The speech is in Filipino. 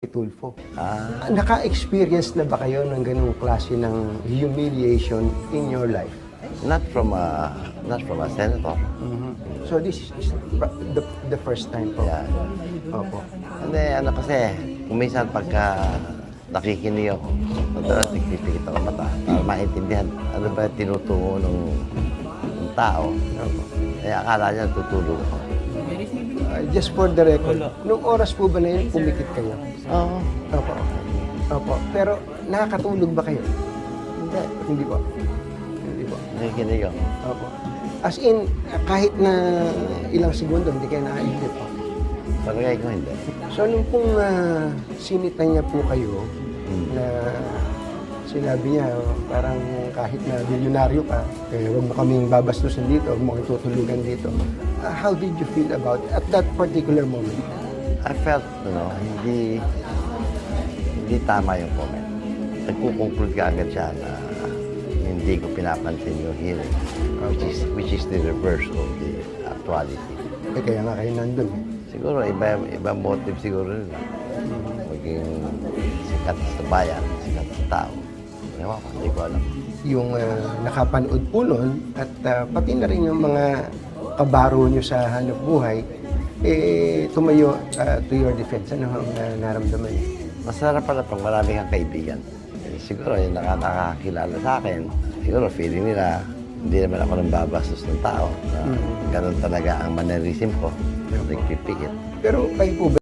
Tulfo. Ah, Naka-experience na ba kayo ng ganung klase ng humiliation in your life? not from a senator. So this is the first time po? Yeah. Opo. Hindi, ano kasi, kung minsan pagka nakikinig ako, madalas nagpipikit ako mata para maintindihan ano ba yung tinutungo ng tao. Opo. Eh, akala niya tutulog ako. Just for the record, nung oras po ba na yun, pumikit kayo? Oo. Opo. Opo. Pero nakakatulog ba kayo? Hindi. Hindi po. Hindi po. Nakikinig ako. Opo. As in, kahit na ilang segundo, hindi kayo nakaisip po. Palagay ko hindi. So, nung pong sinita niya po kayo, na sinabi niya, parang kahit na bilyonaryo ka, eh, huwag mo kaming babastusin dito, huwag mo kaming tutulugan dito. How did you feel about at that particular moment? I felt, hindi tama yung comment. Nagkukonklud ka agad siya na hindi ko pinapansin yung hearing, which is the reverse of the actuality. Eh, kaya nga kayo nandun. Siguro, iba motive siguro nila. Maging sikat sa bayan, sikat sa tao. Ewan ko, hindi ko alam. Yung nakapanood po nun, at pati na rin yung mga kabaro nyo sa hanap buhay, eh, tumayo to your defense. Ano ang naramdaman niyo? Masarap pala pag marami kang kaibigan. Eh, siguro, yung nakakakilala sa akin, siguro feeling nila, hindi naman ako nang babastos ng tao. Na ganun talaga ang mannerism ko. Nagpipikit. Pero kayo po ba